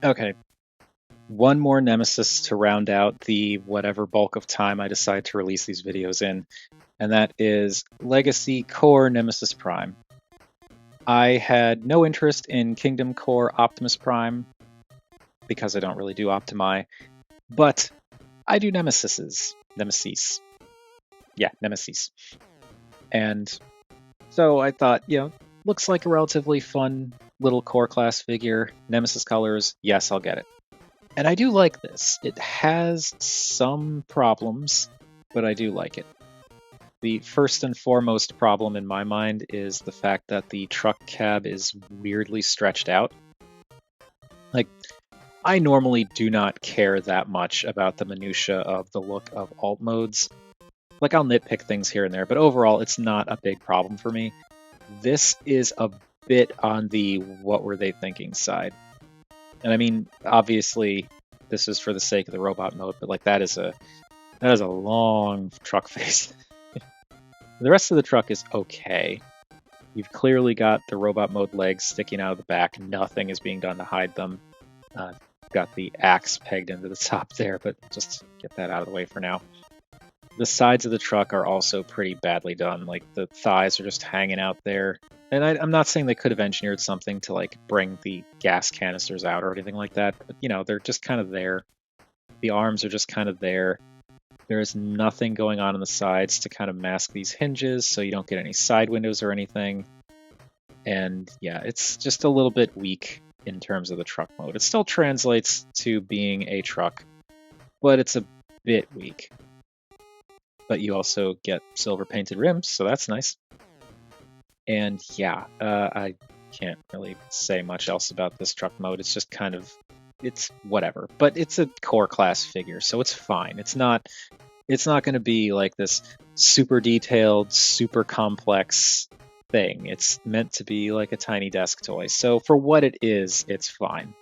Okay, one more Nemesis to round out the whatever bulk of time I decide to release these videos in, and that is Legacy Core Nemesis Prime. I had no interest in Kingdom Core Optimus Prime because I don't really do Optimi, but I do Nemesis. Yeah, Nemesis. And so I thought, looks like a relatively fun little core class figure. Nemesis colors, yes, I'll get it. And I do like this. It has some problems, but I do like it. The first and foremost problem in my mind is the fact that the truck cab is weirdly stretched out. Like, I normally do not care that much about the minutia of the look of alt modes. Like, I'll nitpick things here and there, but overall, it's not a big problem for me. This is a bit on the what were they thinking side. And I mean, obviously, this is for the sake of the robot mode, but like that is a long truck face. The rest of the truck is okay. You've clearly got the robot mode legs sticking out of the back. Nothing is being done to hide them. Got the axe pegged into the top there, but just get that out of the way for now. The sides of the truck are also pretty badly done. Like the thighs are just hanging out there. And I'm not saying they could have engineered something to like bring the gas canisters out or anything like that, but they're just kind of there. The arms are just kind of there. There's nothing going on the sides to kind of mask these hinges so you don't get any side windows or anything. And yeah, it's just a little bit weak in terms of the truck mode. It still translates to being a truck, but it's a bit weak. But you also get silver painted rims, so that's nice. And yeah, I can't really say much else about this truck mode. It's just kind of, it's whatever. But it's a core class figure, so it's fine. It's not going to be like this super detailed, super complex thing. It's meant to be like a tiny desk toy. So for what it is, it's fine.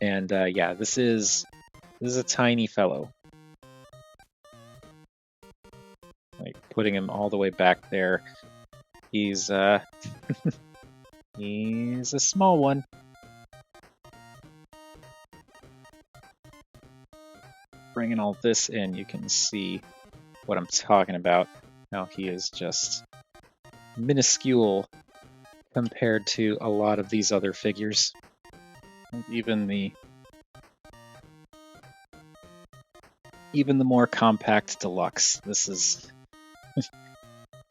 And yeah, this is a tiny fellow. Like putting him all the way back there. He's he's a small one. Bringing all this in, you can see what I'm talking about. How he is just minuscule compared to a lot of these other figures. Even the more compact deluxe. This is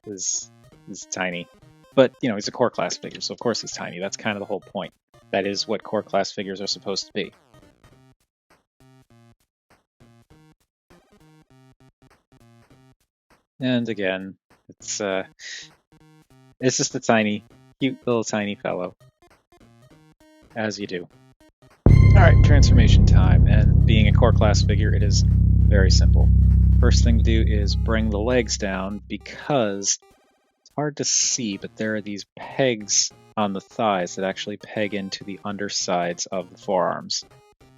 is tiny. But he's a core class figure, so of course he's tiny. That's kind of the whole point. That is what core class figures are supposed to be. And again, it's just a tiny, cute little tiny fellow. As you do. Alright, transformation time. And being a core class figure, it is very simple. First thing to do is bring the legs down because it's hard to see, but there are these pegs on the thighs that actually peg into the undersides of the forearms.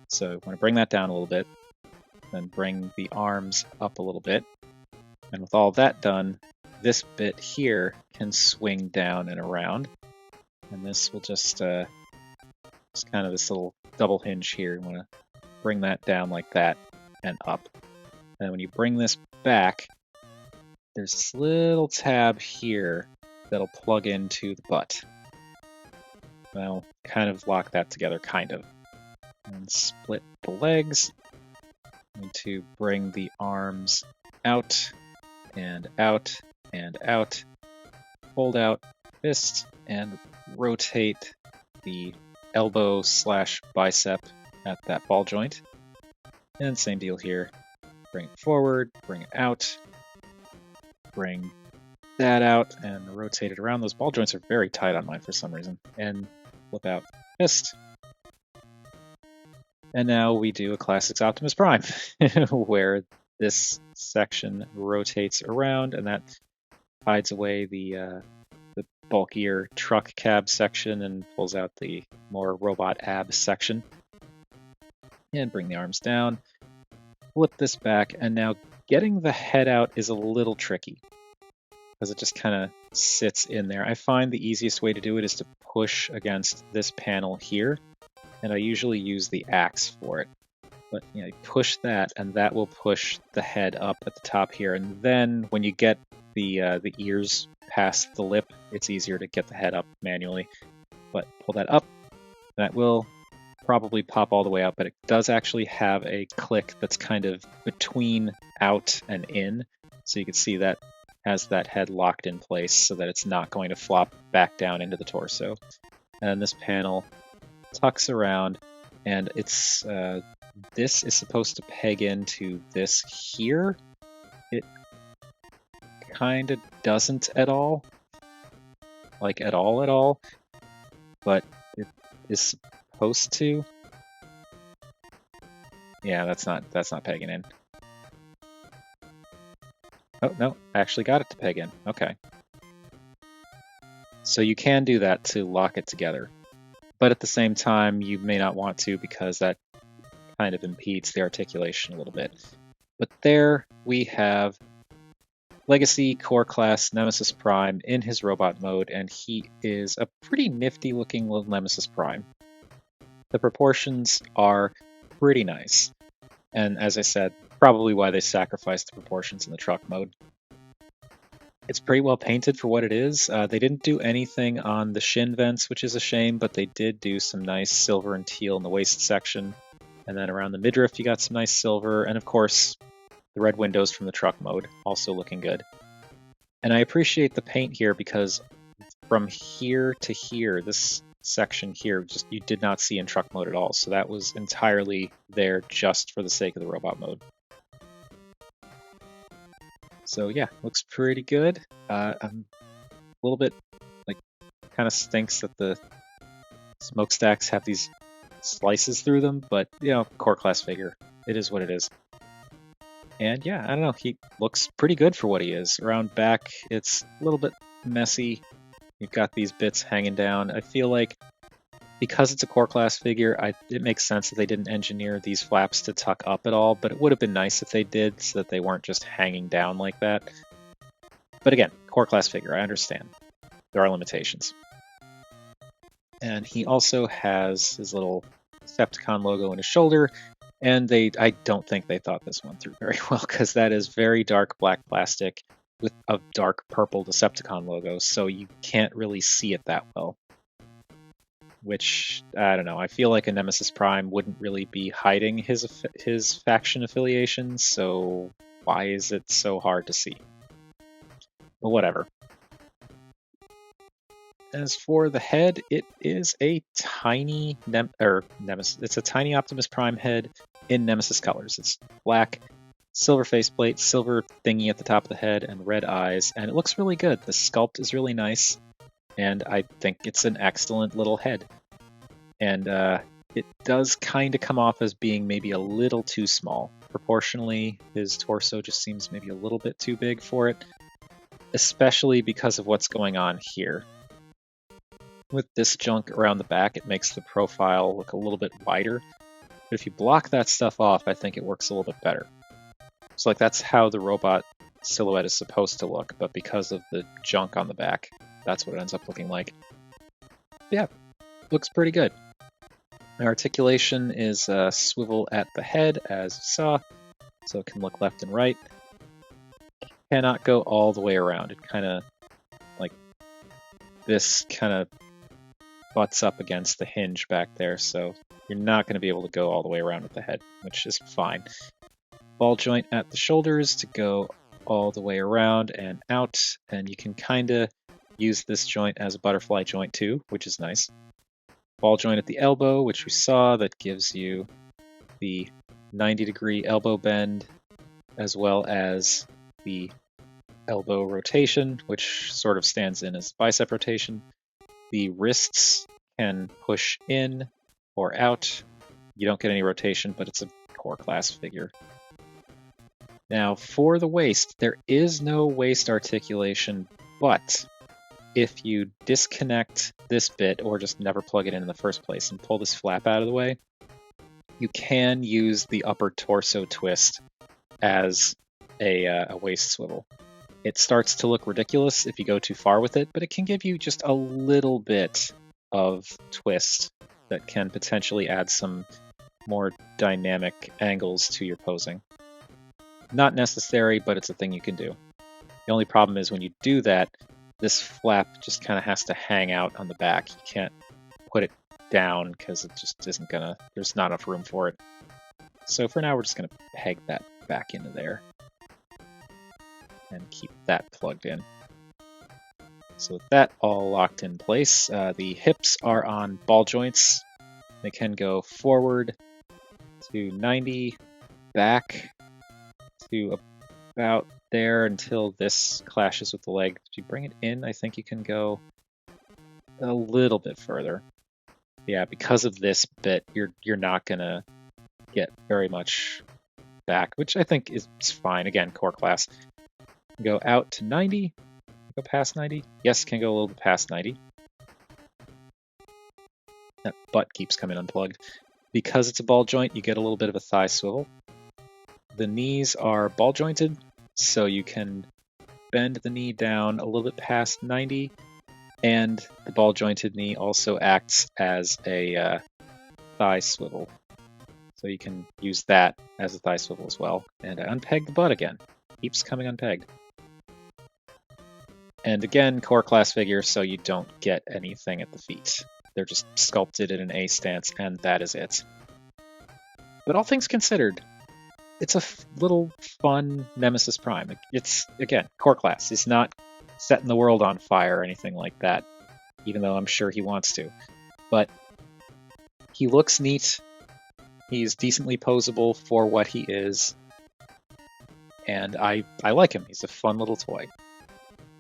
So I'm going to bring that down a little bit, then bring the arms up a little bit. And with all that done, this bit here can swing down and around. And this will just kind of this little double hinge here. You want to bring that down like that and up. And when you bring this back, there's this little tab here that'll plug into the butt. I'll kind of lock that together, kind of. And split the legs. Need to bring the arms out and out and out. Hold out fist and rotate the elbow / bicep at that ball joint. And same deal here. Bring it forward, bring it out, bring that out, and rotate it around. Those ball joints are very tight on mine for some reason. And flip out fist. And now we do a Classics Optimus Prime, where this section rotates around, and that hides away the bulkier truck cab section and pulls out the more robot ab section. And bring the arms down, flip this back, and now getting the head out is a little tricky because it just kind of sits in there. I find the easiest way to do it is to push against this panel here, and I usually use the axe for it. But you push that, and that will push the head up at the top here. And then when you get the ears past the lip, it's easier to get the head up manually. But pull that up, that will probably pop all the way up, but it does actually have a click that's kind of between out and in. So you can see that has that head locked in place so that it's not going to flop back down into the torso. And then this panel tucks around, and it's this is supposed to peg into this here. It kind of doesn't at all, like at all, but it is supposed to. Yeah, that's not pegging in. Oh no, I actually got it to peg in. Okay. So you can do that to lock it together, but at the same time you may not want to because that kind of impedes the articulation a little bit. But there we have Legacy Core Class Nemesis Prime in his robot mode, and he is a pretty nifty looking little Nemesis Prime. The proportions are pretty nice, and as I said, probably why they sacrificed the proportions in the truck mode. It's pretty well painted for what it is. They didn't do anything on the shin vents, which is a shame, but they did do some nice silver and teal in the waist section. And then around the midriff, you got some nice silver, and of course, the red windows from the truck mode, also looking good. And I appreciate the paint here because from here to here, this section here, just you did not see in truck mode at all. So that was entirely there just for the sake of the robot mode. So yeah, looks pretty good. A little bit, like, kind of stinks that the smokestacks have these slices through them, but core class figure. It is what it is. And yeah, I don't know, he looks pretty good for what he is. Around back, it's a little bit messy. You've got these bits hanging down. I feel like because it's a core class figure, it makes sense that they didn't engineer these flaps to tuck up at all, but it would have been nice if they did so that they weren't just hanging down like that. But again, core class figure, I understand. There are limitations. And he also has his little Decepticon logo in his shoulder, and I don't think they thought this one through very well, because that is very dark black plastic with a dark purple Decepticon logo, so you can't really see it that well. Which, I don't know, I feel like a Nemesis Prime wouldn't really be hiding his faction affiliation, so why is it so hard to see? But whatever. As for the head, it is a tiny Nemesis. It's a tiny Optimus Prime head in Nemesis colors. It's black, silver faceplate, silver thingy at the top of the head, and red eyes, and it looks really good. The sculpt is really nice, and I think it's an excellent little head. And it does kind of come off as being maybe a little too small. Proportionally, his torso just seems maybe a little bit too big for it, especially because of what's going on here. With this junk around the back, it makes the profile look a little bit wider. But if you block that stuff off, I think it works a little bit better. So like that's how the robot silhouette is supposed to look, but because of the junk on the back, that's what it ends up looking like. Yeah, looks pretty good. The articulation is swivel at the head, as you saw, so it can look left and right. Cannot go all the way around. It kind of, like, this kind of butts up against the hinge back there, so you're not going to be able to go all the way around with the head, which is fine. Ball joint at the shoulders to go all the way around and out, and you can kind of use this joint as a butterfly joint too, which is nice. Ball joint at the elbow, which we saw, that gives you the 90-degree elbow bend, as well as the elbow rotation, which sort of stands in as bicep rotation. The wrists can push in or out. You don't get any rotation, but it's a core class figure. Now, for the waist, there is no waist articulation, but if you disconnect this bit or just never plug it in the first place and pull this flap out of the way, you can use the upper torso twist as a waist swivel. It starts to look ridiculous if you go too far with it, but it can give you just a little bit of twist that can potentially add some more dynamic angles to your posing. Not necessary, but it's a thing you can do. The only problem is when you do that, this flap just kind of has to hang out on the back. You can't put it down because it just isn't gonna, there's not enough room for it. So for now, we're just gonna peg that back into there and keep that plugged in. So with that all locked in place, the hips are on ball joints. They can go forward to 90, back to about there until this clashes with the leg. If you bring it in, I think you can go a little bit further. Yeah, because of this bit, you're not gonna get very much back, which I think is fine. Again, core class. Go out to 90, go past 90. Yes, can go a little bit past 90. That butt keeps coming unplugged. Because it's a ball joint, you get a little bit of a thigh swivel. The knees are ball jointed, so you can bend the knee down a little bit past 90, and the ball jointed knee also acts as a thigh swivel. So you can use that as a thigh swivel as well. And I unpeg the butt again. Keeps coming unpegged. And again, core class figure, so you don't get anything at the feet. They're just sculpted in an A stance, and that is it. But all things considered, it's a little fun Nemesis Prime. It's, again, core class. He's not setting the world on fire or anything like that, even though I'm sure he wants to. But he looks neat. He's decently posable for what he is. And I like him. He's a fun little toy.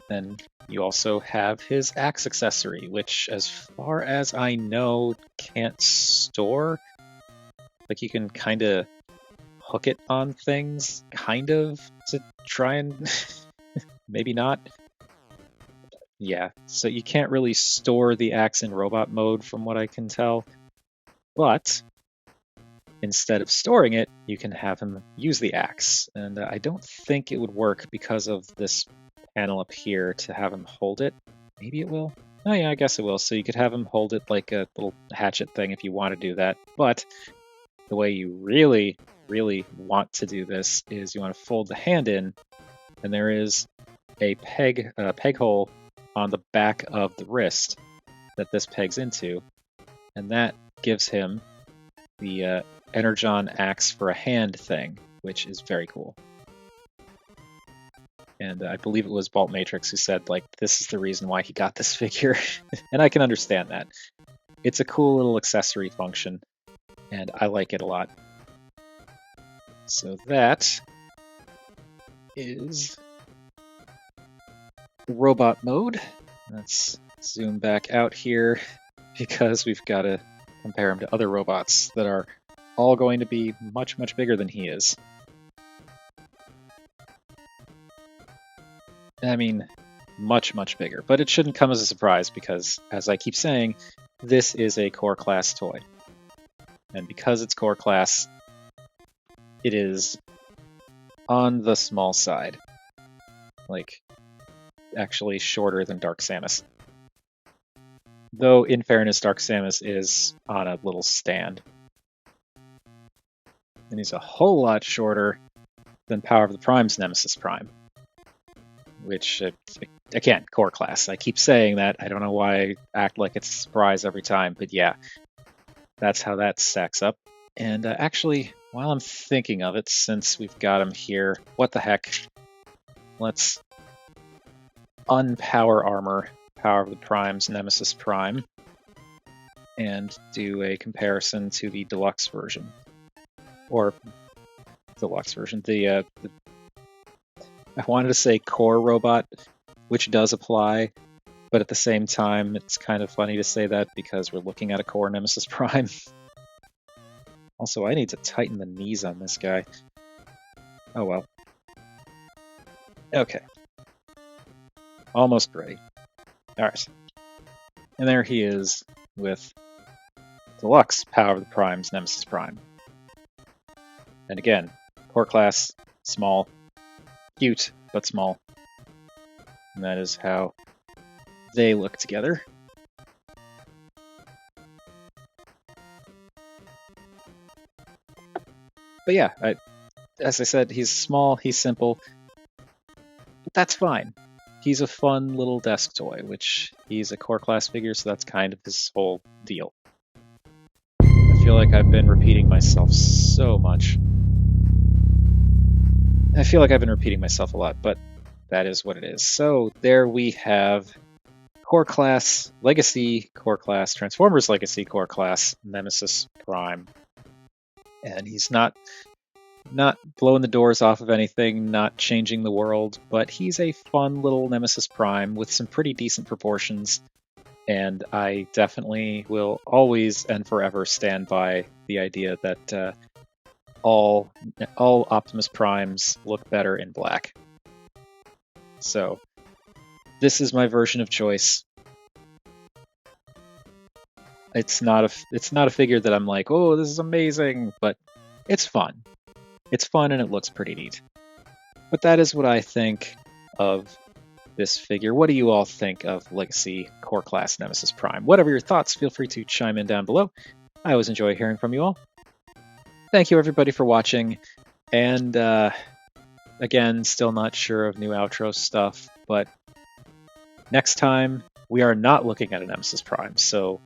Then you also have his axe accessory, which, as far as I know, can't store. Like, you can kind of hook it on things, kind of, to try and maybe not. Yeah, so you can't really store the axe in robot mode from what I can tell. But instead of storing it, you can have him use the axe. And I don't think it would work because of this panel up here to have him hold it. Maybe it will. Oh yeah, I guess it will. So you could have him hold it like a little hatchet thing if you want to do that. But the way you really, really want to do this is you want to fold the hand in, and there is a peg hole on the back of the wrist that this pegs into, and that gives him the Energon axe for a hand thing, which is very cool. And I believe it was Bolt Matrix who said, like, this is the reason why he got this figure. And I can understand that. It's a cool little accessory function, and I like it a lot. So that is robot mode. Let's zoom back out here because we've got to compare him to other robots that are all going to be much, much bigger than he is. I mean, much, much bigger. But it shouldn't come as a surprise because, as I keep saying, this is a core class toy. And because it's core class, it is on the small side. Like, actually shorter than Dark Samus. Though, in fairness, Dark Samus is on a little stand. And he's a whole lot shorter than Power of the Prime's Nemesis Prime. Which, again, core class. I keep saying that. I don't know why I act like it's a surprise every time, but yeah, that's how that stacks up. And actually, while I'm thinking of it, since we've got him here, what the heck? Let's unpower armor Power of the Prime's Nemesis Prime and do a comparison to the deluxe version. Or deluxe version. I wanted to say core robot, which does apply, but at the same time, it's kind of funny to say that because we're looking at a core Nemesis Prime. Also, I need to tighten the knees on this guy. Oh well. Okay. Almost ready. Alright. And there he is with deluxe Power of the Prime's Nemesis Prime. And again, core class, small. Cute, but small. And that is how they look together. But yeah, as I said, he's small, he's simple, but that's fine. He's a fun little desk toy, which he's a core class figure, so that's kind of his whole deal. I feel like I've been repeating myself so much. I feel like I've been repeating myself a lot, but that is what it is. So there we have core class, legacy core class, Transformers legacy core class, Nemesis Prime. And he's not blowing the doors off of anything, not changing the world, but he's a fun little Nemesis Prime with some pretty decent proportions. And I definitely will always and forever stand by the idea that all Optimus Primes look better in black. So this is my version of choice. It's not a figure that I'm like, oh, this is amazing, but it's fun. It's fun and it looks pretty neat. But that is what I think of this figure. What do you all think of Legacy Core Class Nemesis Prime? Whatever your thoughts, feel free to chime in down below. I always enjoy hearing from you all. Thank you everybody for watching, and again, still not sure of new outro stuff, but next time we are not looking at a Nemesis Prime, so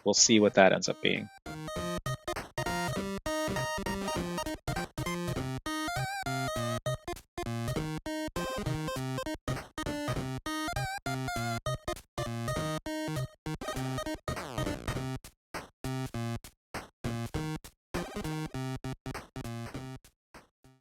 we'll see what that ends up being.